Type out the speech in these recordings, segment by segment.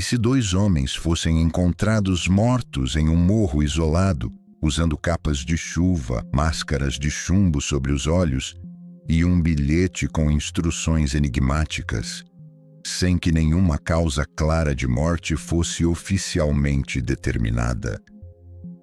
se dois homens fossem encontrados mortos em um morro isolado, usando capas de chuva, máscaras de chumbo sobre os olhos e um bilhete com instruções enigmáticas, sem que nenhuma causa clara de morte fosse oficialmente determinada?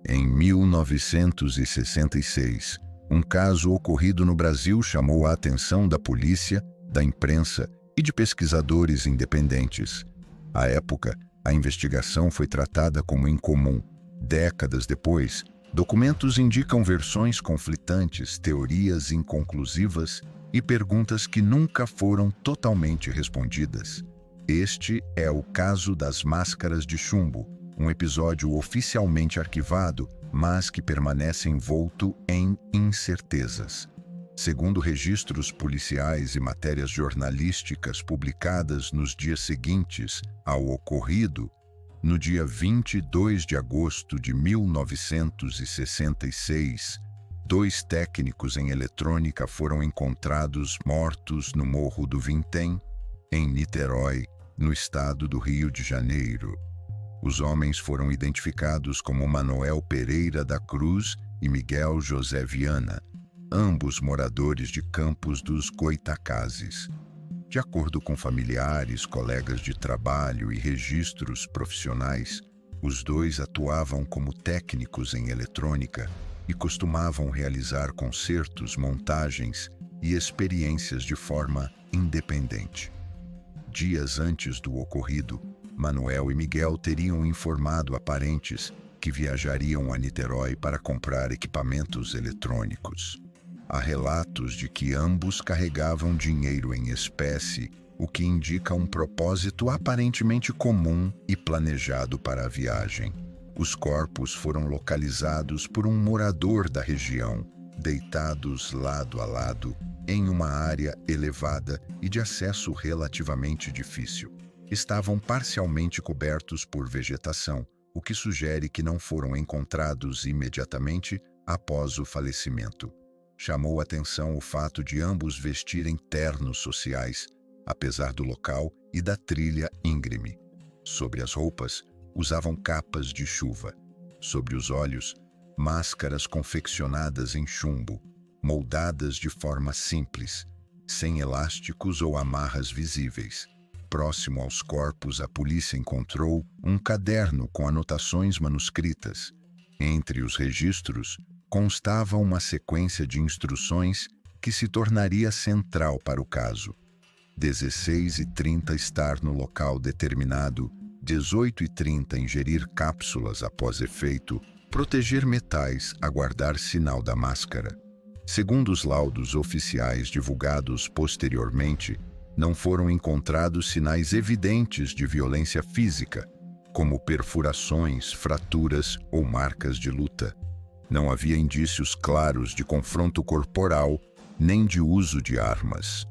Em 1966, um caso ocorrido no Brasil chamou a atenção da polícia, da imprensa e de pesquisadores independentes. À época, a investigação foi tratada como incomum. Décadas depois, documentos indicam versões conflitantes, teorias inconclusivas e perguntas que nunca foram totalmente respondidas. Este é o caso das máscaras de chumbo, um episódio oficialmente arquivado, mas que permanece envolto em incertezas. Segundo registros policiais e matérias jornalísticas publicadas nos dias seguintes ao ocorrido, no dia 22 de agosto de 1966, 2 técnicos em eletrônica foram encontrados mortos no Morro do Vintém, em Niterói, no estado do Rio de Janeiro. Os homens foram identificados como Manoel Pereira da Cruz e Miguel José Viana, ambos moradores de Campos dos Goitacazes. De acordo com familiares, colegas de trabalho e registros profissionais, os dois atuavam como técnicos em eletrônica e costumavam realizar concertos, montagens e experiências de forma independente. Dias antes do ocorrido, Manoel e Miguel teriam informado a parentes que viajariam a Niterói para comprar equipamentos eletrônicos. Há relatos de que ambos carregavam dinheiro em espécie, o que indica um propósito aparentemente comum e planejado para a viagem. Os corpos foram localizados por um morador da região, deitados lado a lado, em uma área elevada e de acesso relativamente difícil. Estavam parcialmente cobertos por vegetação, o que sugere que não foram encontrados imediatamente após o falecimento. Chamou atenção o fato de ambos vestirem ternos sociais, apesar do local e da trilha íngreme. Sobre as roupas, usavam capas de chuva. Sobre os olhos, máscaras confeccionadas em chumbo, moldadas de forma simples, sem elásticos ou amarras visíveis. Próximo aos corpos, a polícia encontrou um caderno com anotações manuscritas. Entre os registros, constava uma sequência de instruções que se tornaria central para o caso. 16h30 estar no local determinado, 18h30 ingerir cápsulas após efeito, proteger metais, aguardar sinal da máscara. Segundo os laudos oficiais divulgados posteriormente, não foram encontrados sinais evidentes de violência física, como perfurações, fraturas ou marcas de luta. Não havia indícios claros de confronto corporal, nem de uso de armas.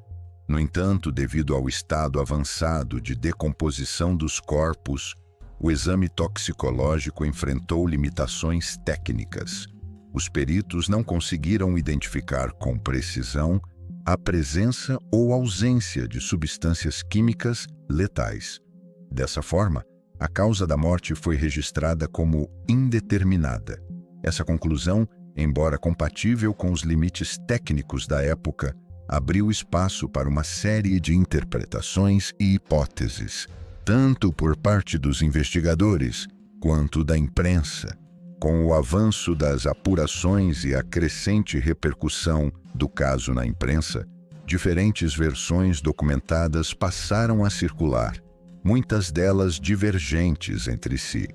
No entanto, devido ao estado avançado de decomposição dos corpos, o exame toxicológico enfrentou limitações técnicas. Os peritos não conseguiram identificar com precisão a presença ou ausência de substâncias químicas letais. Dessa forma, a causa da morte foi registrada como indeterminada. Essa conclusão, embora compatível com os limites técnicos da época, abriu espaço para uma série de interpretações e hipóteses, tanto por parte dos investigadores quanto da imprensa. Com o avanço das apurações e a crescente repercussão do caso na imprensa, diferentes versões documentadas passaram a circular, muitas delas divergentes entre si.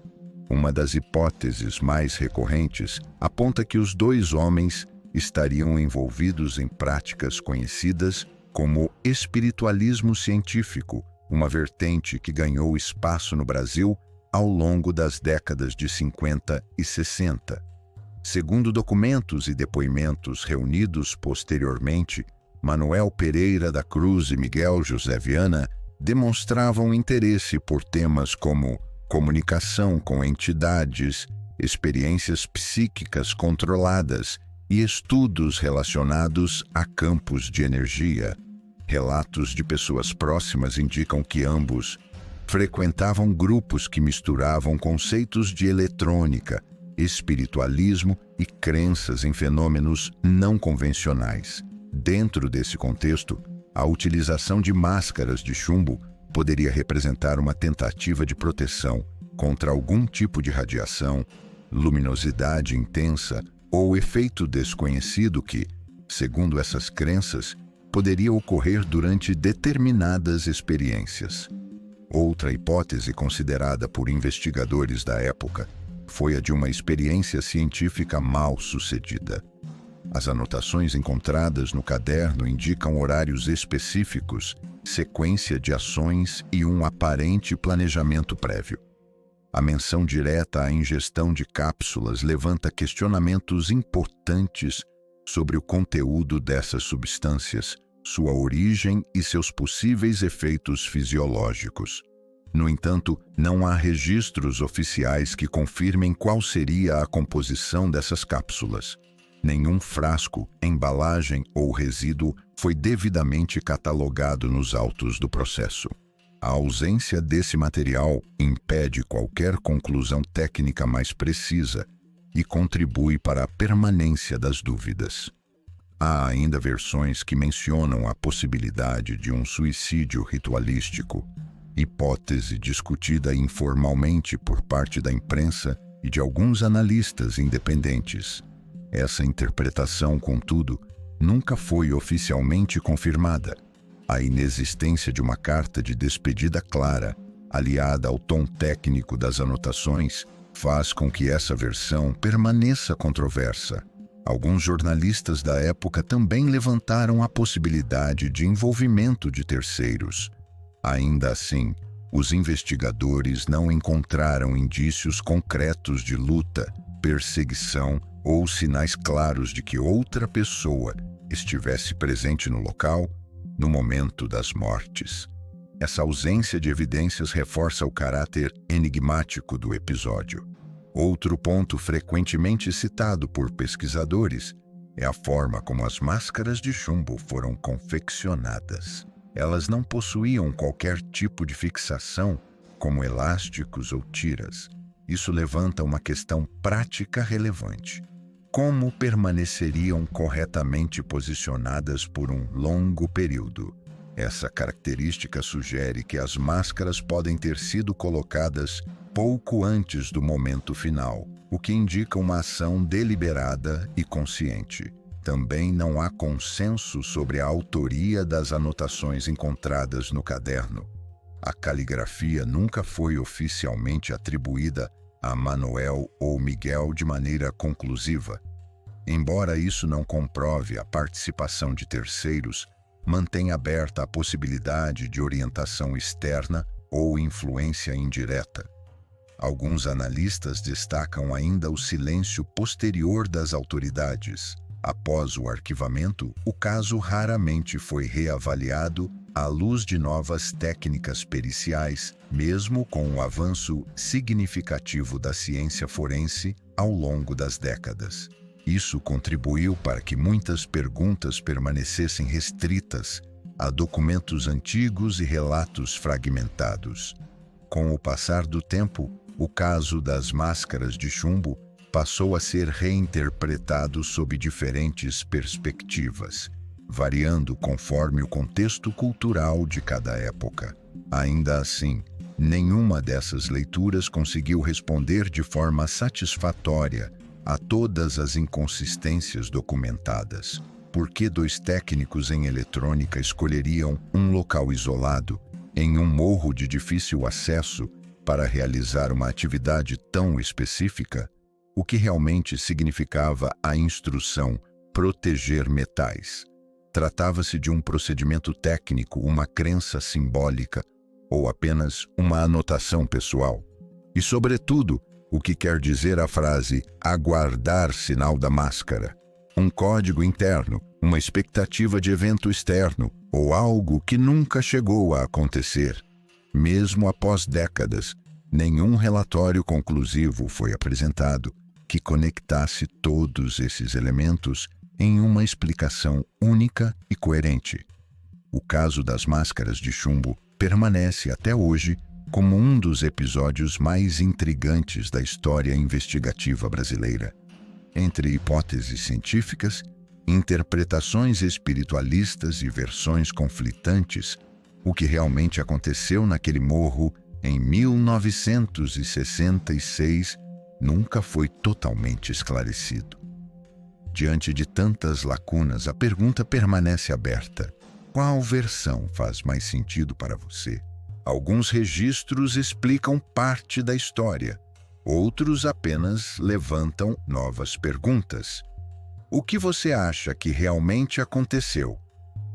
Uma das hipóteses mais recorrentes aponta que os dois homens estariam envolvidos em práticas conhecidas como espiritualismo científico, uma vertente que ganhou espaço no Brasil ao longo das décadas de 50 e 60. Segundo documentos e depoimentos reunidos posteriormente, Manoel Pereira da Cruz e Miguel José Viana demonstravam interesse por temas como comunicação com entidades, experiências psíquicas controladas e estudos relacionados a campos de energia. Relatos de pessoas próximas indicam que ambos frequentavam grupos que misturavam conceitos de eletrônica, espiritualismo e crenças em fenômenos não convencionais. Dentro desse contexto, a utilização de máscaras de chumbo poderia representar uma tentativa de proteção contra algum tipo de radiação, luminosidade intensa ou efeito desconhecido que, segundo essas crenças, poderia ocorrer durante determinadas experiências. Outra hipótese considerada por investigadores da época foi a de uma experiência científica mal sucedida. As anotações encontradas no caderno indicam horários específicos, sequência de ações e um aparente planejamento prévio. A menção direta à ingestão de cápsulas levanta questionamentos importantes sobre o conteúdo dessas substâncias, sua origem e seus possíveis efeitos fisiológicos. No entanto, não há registros oficiais que confirmem qual seria a composição dessas cápsulas. Nenhum frasco, embalagem ou resíduo foi devidamente catalogado nos autos do processo. A ausência desse material impede qualquer conclusão técnica mais precisa e contribui para a permanência das dúvidas. Há ainda versões que mencionam a possibilidade de um suicídio ritualístico, hipótese discutida informalmente por parte da imprensa e de alguns analistas independentes. Essa interpretação, contudo, nunca foi oficialmente confirmada. A inexistência de uma carta de despedida clara, aliada ao tom técnico das anotações, faz com que essa versão permaneça controversa. Alguns jornalistas da época também levantaram a possibilidade de envolvimento de terceiros. Ainda assim, os investigadores não encontraram indícios concretos de luta, perseguição ou sinais claros de que outra pessoa estivesse presente no local no momento das mortes. Essa ausência de evidências reforça o caráter enigmático do episódio. Outro ponto frequentemente citado por pesquisadores é a forma como as máscaras de chumbo foram confeccionadas. Elas não possuíam qualquer tipo de fixação, como elásticos ou tiras. Isso levanta uma questão prática relevante. Como permaneceriam corretamente posicionadas por um longo período? Essa característica sugere que as máscaras podem ter sido colocadas pouco antes do momento final, o que indica uma ação deliberada e consciente. Também não há consenso sobre a autoria das anotações encontradas no caderno. A caligrafia nunca foi oficialmente atribuída a Manuel ou Miguel de maneira conclusiva. Embora isso não comprove a participação de terceiros, mantém aberta a possibilidade de orientação externa ou influência indireta. Alguns analistas destacam ainda o silêncio posterior das autoridades. Após o arquivamento, o caso raramente foi reavaliado à luz de novas técnicas periciais, mesmo com o avanço significativo da ciência forense ao longo das décadas. Isso contribuiu para que muitas perguntas permanecessem restritas a documentos antigos e relatos fragmentados. Com o passar do tempo, o caso das máscaras de chumbo passou a ser reinterpretado sob diferentes perspectivas, variando conforme o contexto cultural de cada época. Ainda assim, nenhuma dessas leituras conseguiu responder de forma satisfatória a todas as inconsistências documentadas. Por que dois técnicos em eletrônica escolheriam um local isolado, em um morro de difícil acesso, para realizar uma atividade tão específica? O que realmente significava a instrução proteger metais? Tratava-se de um procedimento técnico, uma crença simbólica ou apenas uma anotação pessoal? E, sobretudo, o que quer dizer a frase aguardar sinal da máscara? Um código interno, uma expectativa de evento externo ou algo que nunca chegou a acontecer? Mesmo após décadas, nenhum relatório conclusivo foi apresentado que conectasse todos esses elementos em uma explicação única e coerente. O caso das máscaras de chumbo permanece até hoje como um dos episódios mais intrigantes da história investigativa brasileira. Entre hipóteses científicas, interpretações espiritualistas e versões conflitantes, o que realmente aconteceu naquele morro em 1966 nunca foi totalmente esclarecido. Diante de tantas lacunas, a pergunta permanece aberta. Qual versão faz mais sentido para você? Alguns registros explicam parte da história, outros apenas levantam novas perguntas. O que você acha que realmente aconteceu?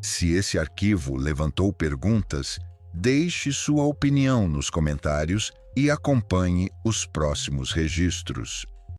Se esse arquivo levantou perguntas, deixe sua opinião nos comentários e acompanhe os próximos registros.